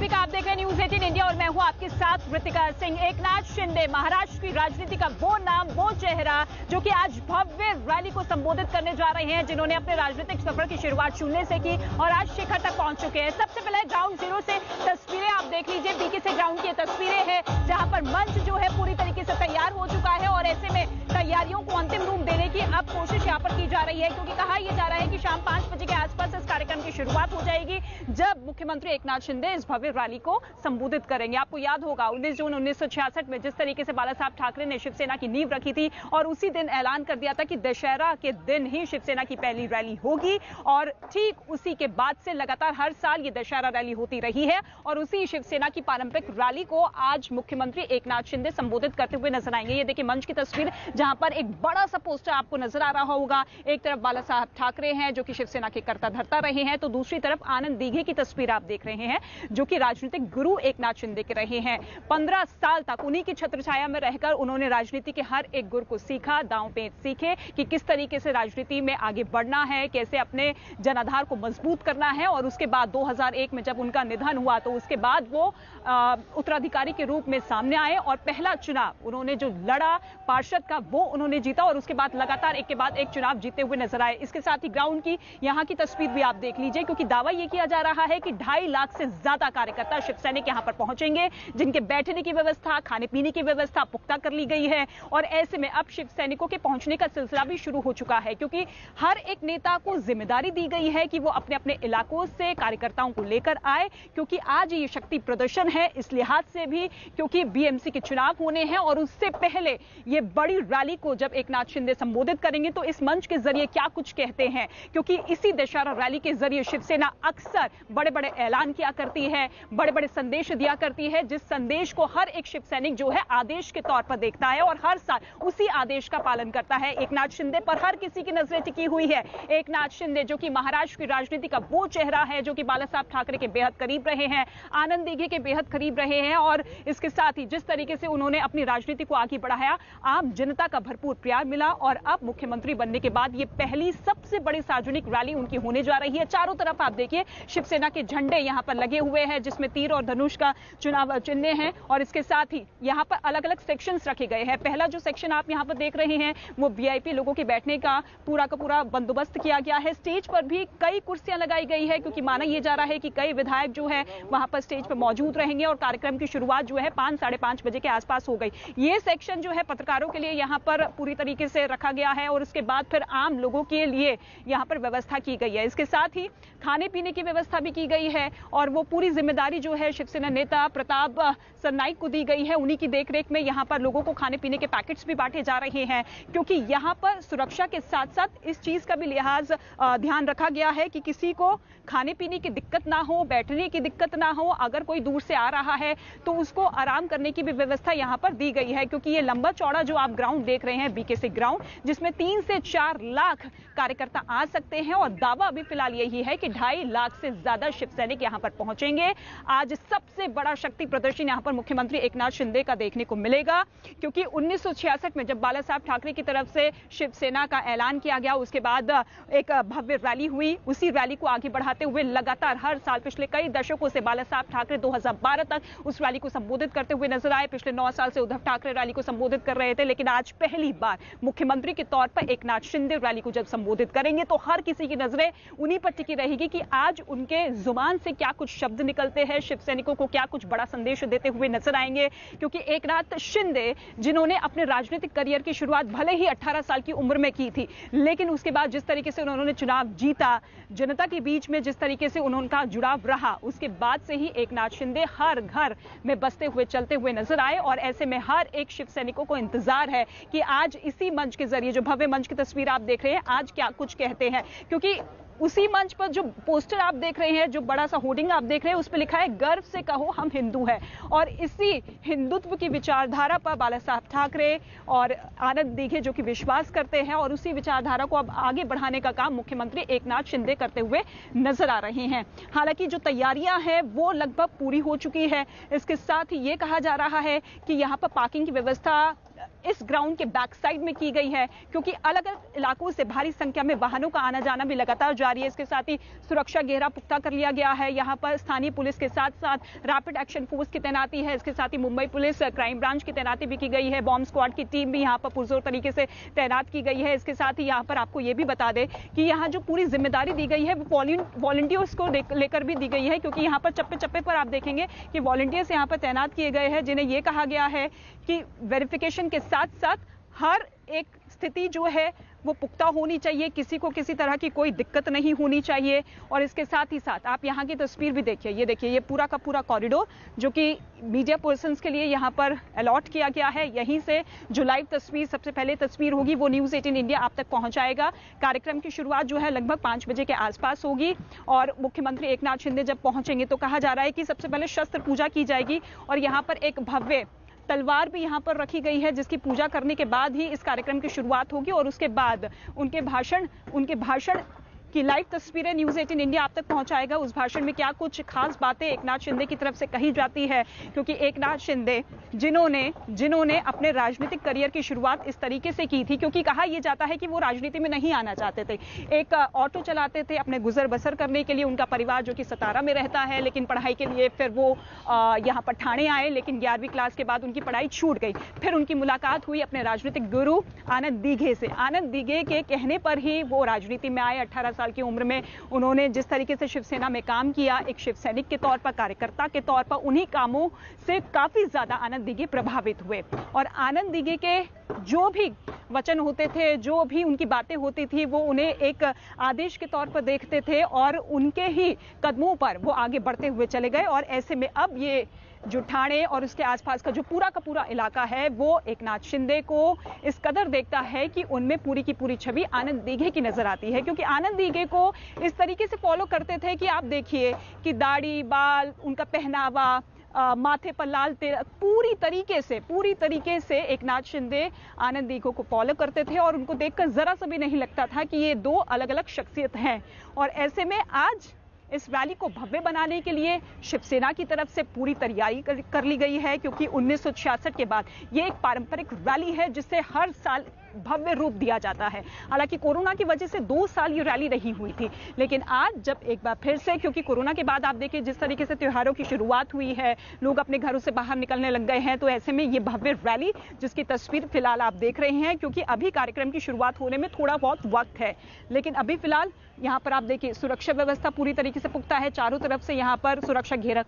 TV का आप देख रहे हैं न्यूज 18 इंडिया और मैं हूं आपके साथ ऋतिका सिंह। एकनाथ शिंदे महाराष्ट्र की राजनीति का वो नाम, वो चेहरा जो कि आज भव्य रैली को संबोधित करने जा रहे हैं, जिन्होंने अपने राजनीतिक सफर की शुरुआत शून्य से की और आज शिखर तक पहुंच चुके हैं। सबसे पहले ग्राउंड जीरो से तस्वीरें आप देख लीजिए। बीके से ग्राउंड की तस्वीरें हैं जहां पर मंच जो है पूरी तरीके से तैयार हो चुका है और ऐसे में तैयारियों को अंतिम रूप देने की अब कोशिश यहां पर की जा रही है, क्योंकि कहा यह जा रहा है कि शाम 5 बजे के आसपास इस कार्यक्रम की शुरुआत हो जाएगी जब मुख्यमंत्री एकनाथ शिंदे इस भव्य रैली को संबोधित करेंगे। आपको याद होगा 19 जून 1966 में जिस तरीके से बाला साहब ठाकरे ने शिवसेना की नींव रखी थी और उसी दिन ऐलान कर दिया था कि दशहरा के दिन ही शिवसेना की पहली रैली होगी और ठीक उसी के बाद से लगातार हर साल ये दशहरा रैली होती रही है और उसी शिवसेना की पारंपरिक रैली को आज मुख्यमंत्री एकनाथ शिंदे संबोधित करते हुए नजर आएंगे। ये देखिए मंच की तस्वीर जहां पर एक बड़ा सा पोस्टर आपको नजर आ रहा होगा। एक तरफ बाला साहब ठाकरे हैं जो कि शिवसेना के कर्ता धर्ता रहे हैं, तो दूसरी तरफ आनंद दीघे की तस्वीर आप देख रहे हैं जो कि राजनीतिक गुरु एकनाथ शिंदे के रहे हैं। 15 साल तक उन्हीं की छत्रछाया में रहकर उन्होंने राजनीति के हर एक गुर को सीखा, दांव पेच सीखे कि किस तरीके से राजनीति में आगे बढ़ना है, कैसे अपने जनाधार को मजबूत करना है। और उसके बाद 2001 में जब उनका निधन हुआ तो उसके बाद वो उत्तराधिकारी के रूप में सामने आए और पहला चुनाव उन्होंने जो लड़ा पार्षद का वो उन्होंने जीता और उसके बाद लगातार एक के बाद एक चुनाव जीते हुए नजर आए। इसके साथ ही ग्राउंड की यहां की तस्वीर भी आप देख लीजिए, क्योंकि दावा यह किया जा रहा है कि 2.5 लाख से ज्यादा कार्यकर्ता शिव सैनिक यहां पर पहुंचेंगे, जिनके बैठने की व्यवस्था, खाने पीने की व्यवस्था पुख्ता कर ली गई है। और ऐसे में अब शिव सैनिकों के पहुंचने का सिलसिला भी शुरू हो चुका है, क्योंकि हर एक नेता को जिम्मेदारी दी गई है कि वो अपने अपने इलाकों से कार्यकर्ताओं को लेकर आए, क्योंकि आज ये शक्ति प्रदर्शन है इस लिहाज से भी क्योंकि बीएमसी के चुनाव होने हैं और उससे पहले ये बड़ी रैली को जब एकनाथ शिंदे संबोधित करेंगे तो इस मंच के जरिए क्या कुछ कहते हैं, क्योंकि इसी दशहरा रैली के जरिए शिवसेना अक्सर बड़े बड़े ऐलान किया करती है, बड़े बड़े संदेश दिया करती है, जिस संदेश को हर एक शिव सैनिक जो है आदेश के तौर पर देखता है और हर साल उसी आदेश का पालन करता है। एकनाथ शिंदे पर हर किसी की नजरें टिकी हुई है। एकनाथ शिंदे जो कि महाराष्ट्र की राजनीति का वो चेहरा है जो कि बाला साहब ठाकरे के बेहद करीब रहे हैं, आनंद दीघे के बेहद करीब रहे हैं और इसके साथ ही जिस तरीके से उन्होंने अपनी राजनीति को आगे बढ़ाया, आम जनता का भरपूर प्यार मिला और अब मुख्यमंत्री बनने के बाद ये पहली सबसे बड़ी सार्वजनिक रैली उनकी होने जा रही है। चारों तरफ आप देखिए शिवसेना के झंडे यहां पर लगे हुए हैं जिसमें तीर और धनुष का चुनाव चिन्ह है और इसके साथ ही यहां पर अलग अलग सेक्शंस रखे गए हैं। पहला जो सेक्शन आप यहां पर देख रहे हैं वो वीआईपी लोगों के बैठने का पूरा बंदोबस्त किया गया है। स्टेज पर भी कई कुर्सियां लगाई गई है क्योंकि माना यह जा रहा है कि कई विधायक जो है वहां पर स्टेज पर मौजूद रहेंगे और कार्यक्रम की शुरुआत जो है 5 साढ़े 5 बजे के आसपास हो गई। ये सेक्शन जो है पत्रकारों के लिए यहां पर पूरी तरीके से रखा गया है और उसके बाद फिर आम लोगों के लिए यहां पर व्यवस्था की गई है। इसके साथ ही खाने पीने की व्यवस्था भी की गई है और वो पूरी जिम्मेदारी जो है शिवसेना नेता प्रताप सरनाईक को दी गई है। उन्हीं की देखरेख में यहां पर लोगों को खाने पीने के पैकेट्स भी बांटे जा रहे हैं, क्योंकि यहां पर सुरक्षा के साथ साथ इस चीज का भी लिहाज ध्यान रखा गया है कि किसी को खाने पीने की दिक्कत ना हो, बैठने की दिक्कत ना हो। अगर कोई दूर से आ रहा है तो उसको आराम करने की भी व्यवस्था यहां पर दी गई है, क्योंकि ये लंबा चौड़ा जो आप ग्राउंड देख रहे हैं बीके से ग्राउंड, जिसमें 3 से 4 लाख कार्यकर्ता आ सकते हैं और दावा अभी फिलहाल यही है कि 2.5 लाख से ज्यादा शिव सैनिक यहां पर पहुंचेंगे। आज सबसे बड़ा शक्ति प्रदर्शन यहां पर मुख्यमंत्री एकनाथ शिंदे का देखने को मिलेगा, क्योंकि 1966 में जब बाला साहब ठाकरे की तरफ से शिवसेना का ऐलान किया गया उसके बाद एक भव्य रैली हुई। उसी रैली को आगे बढ़ाते हुए लगातार हर साल पिछले कई दशकों से बाला साहब ठाकरे 2012 तक उस रैली को संबोधित करते हुए नजर आए। पिछले 9 साल से उद्धव ठाकरे रैली को संबोधित कर रहे थे, लेकिन आज पहली बार मुख्यमंत्री के तौर पर एकनाथ शिंदे रैली को जब संबोधित करेंगे तो हर किसी की नजरें उन्हीं पर टिकी रहेगी कि आज उनके जुबान से क्या कुछ शब्द निकलते हैं, शिव सैनिकों को क्या कुछ बड़ा संदेश देते हुए नजर आएंगे। क्योंकि एकनाथ शिंदे जिन्होंने अपने राजनीतिक करियर की शुरुआत भले ही 18 साल की उम्र में की थी, लेकिन उसके बाद जिस तरीके से उन्होंने चुनाव जीता, जनता के बीच में जिस तरीके से उनका जुड़ाव रहा, उसके बाद से ही एकनाथ शिंदे हर घर में बसते हुए चलते हुए नजर आए और ऐसे में हर एक शिव सैनिकों को इंतजार है कि आज इसी मंच के जरिए, जो भव्य मंच की तस्वीर आप देख रहे हैं, आज क्या कुछ कहते हैं। क्योंकि उसी मंच पर जो पोस्टर आप देख रहे हैं, जो बड़ा सा होर्डिंग आप देख रहे हैं, उस पर लिखा है गर्व से कहो हम हिंदू हैं और इसी हिंदुत्व की विचारधारा पर बाला साहब ठाकरे और आनंद दीघे जो कि विश्वास करते हैं और उसी विचारधारा को अब आगे बढ़ाने का काम मुख्यमंत्री एकनाथ शिंदे करते हुए नजर आ रहे हैं। हालांकि जो तैयारियां हैं वो लगभग पूरी हो चुकी है। इसके साथ ही ये कहा जा रहा है कि यहाँ पर पार्किंग की व्यवस्था इस ग्राउंड के बैक साइड में की गई है, क्योंकि अलग अलग इलाकों से भारी संख्या में वाहनों का आना जाना भी लगातार जारी है। इसके साथ ही सुरक्षा घेरा पुख्ता कर लिया गया है। यहाँ पर स्थानीय पुलिस के साथ साथ रैपिड एक्शन फोर्स की तैनाती है। इसके साथ ही मुंबई पुलिस क्राइम ब्रांच की तैनाती भी की गई है। बॉम्ब स्क्वाड की टीम भी यहाँ पर पुरजोर तरीके से तैनात की गई है। इसके साथ ही यहाँ पर आपको ये भी बता दें कि यहाँ जो पूरी जिम्मेदारी दी गई है वो वॉलंटियर्स को लेकर भी दी गई है, क्योंकि यहाँ पर चप्पे चप्पे पर आप देखेंगे कि वॉलंटियर्स यहाँ पर तैनात किए गए हैं, जिन्हें ये कहा गया है कि वेरिफिकेशन के साथ साथ हर एक स्थिति जो है वो पुख्ता होनी चाहिए, किसी को किसी तरह की कोई दिक्कत नहीं होनी चाहिए। और इसके साथ ही साथ आप यहाँ की तस्वीर भी देखिए, ये देखिए, ये पूरा का पूरा कॉरिडोर जो कि मीडिया पर्सन्स के लिए यहाँ पर अलॉट किया गया है। यहीं से जो लाइव तस्वीर, सबसे पहले तस्वीर होगी वो न्यूज़ 18 इंडिया आप तक पहुंचाएगा। कार्यक्रम की शुरुआत जो है लगभग 5 बजे के आसपास होगी और मुख्यमंत्री एकनाथ शिंदे जब पहुंचेंगे तो कहा जा रहा है कि सबसे पहले शस्त्र पूजा की जाएगी और यहाँ पर एक भव्य तलवार भी यहाँ पर रखी गई है, जिसकी पूजा करने के बाद ही इस कार्यक्रम की शुरुआत होगी। और उसके बाद उनके भाषण की लाइव तस्वीरें न्यूज़ 18 इंडिया आप तक पहुंचाएगा। उस भाषण में क्या कुछ खास बातें एकनाथ शिंदे की तरफ से कही जाती है, क्योंकि एकनाथ शिंदे जिन्होंने अपने राजनीतिक करियर की शुरुआत इस तरीके से की थी, क्योंकि कहा यह जाता है कि वो राजनीति में नहीं आना चाहते थे। एक ऑटो चलाते थे अपने गुजर बसर करने के लिए, उनका परिवार जो कि सतारा में रहता है, लेकिन पढ़ाई के लिए फिर वो यहाँ पर ठाणे आए, लेकिन 11वीं क्लास के बाद उनकी पढ़ाई छूट गई। फिर उनकी मुलाकात हुई अपने राजनीतिक गुरु आनंद दीघे से। आनंद दीघे के कहने पर ही वो राजनीति में आए। 18 साल की उम्र में उन्होंने जिस तरीके से शिवसेना में काम किया, एक शिव सैनिक के तौर पर, कार्यकर्ता के तौर पर, उन्हीं कामों से काफी ज्यादा आनंद दीघे प्रभावित हुए। और आनंद दीघे के जो भी वचन होते थे, जो भी उनकी बातें होती थी, वो उन्हें एक आदेश के तौर पर देखते थे और उनके ही कदमों पर वो आगे बढ़ते हुए चले गए। और ऐसे में अब ये जो ठाणे और उसके आसपास का जो पूरा का पूरा इलाका है वो एकनाथ शिंदे को इस कदर देखता है कि उनमें पूरी की पूरी छवि आनंद दीघे की नजर आती है, क्योंकि आनंद दीघे को इस तरीके से फॉलो करते थे कि आप देखिए कि दाढ़ी, बाल, उनका पहनावा, माथे पर लाल तिलक, पूरी तरीके से एकनाथ शिंदे आनंद दीघे को फॉलो करते थे और उनको देखकर जरा सा भी नहीं लगता था कि ये दो अलग अलग शख्सियत हैं। और ऐसे में आज इस रैली को भव्य बनाने के लिए शिवसेना की तरफ से पूरी तैयारी कर ली गई है, क्योंकि 1966 के बाद ये एक पारंपरिक रैली है जिसे हर साल भव्य रूप दिया जाता है। हालांकि कोरोना की वजह से 2 साल ये रैली नहीं हुई थी, लेकिन आज जब एक बार फिर से, क्योंकि कोरोना के बाद आप देखिए जिस तरीके से त्योहारों की शुरुआत हुई है, लोग अपने घरों से बाहर निकलने लग गए हैं, तो ऐसे में ये भव्य रैली जिसकी तस्वीर फिलहाल आप देख रहे हैं, क्योंकि अभी कार्यक्रम की शुरुआत होने में थोड़ा बहुत वक्त है, लेकिन अभी फिलहाल यहाँ पर आप देखिए सुरक्षा व्यवस्था पूरी तरीके से पुख्ता है। चारों तरफ से यहाँ पर सुरक्षा घेरा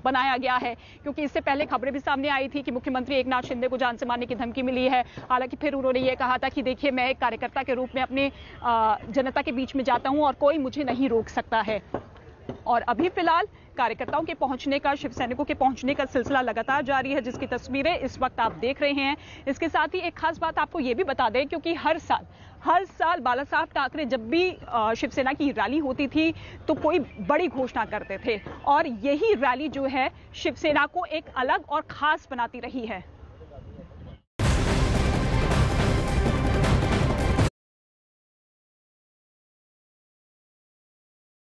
बनाया गया है, क्योंकि इससे पहले खबरें भी सामने आई थी कि मुख्यमंत्री एकनाथ शिंदे को जान से मारने की धमकी मिली है। हालांकि फिर उन्होंने ये कहा था कि देखिए, मैं एक कार्यकर्ता के रूप में अपने जनता के बीच में जाता हूं और कोई मुझे नहीं रोक सकता है। और अभी फिलहाल कार्यकर्ताओं के पहुंचने का, शिव सैनिकों के पहुंचने का सिलसिला लगातार जारी है, जिसकी तस्वीरें इस वक्त आप देख रहे हैं। इसके साथ ही एक खास बात आपको यह भी बता दें, क्योंकि हर साल बाला साहब ठाकरे जब भी शिवसेना की रैली होती थी तो कोई बड़ी घोषणा करते थे, और यही रैली जो है शिवसेना को एक अलग और खास बनाती रही है।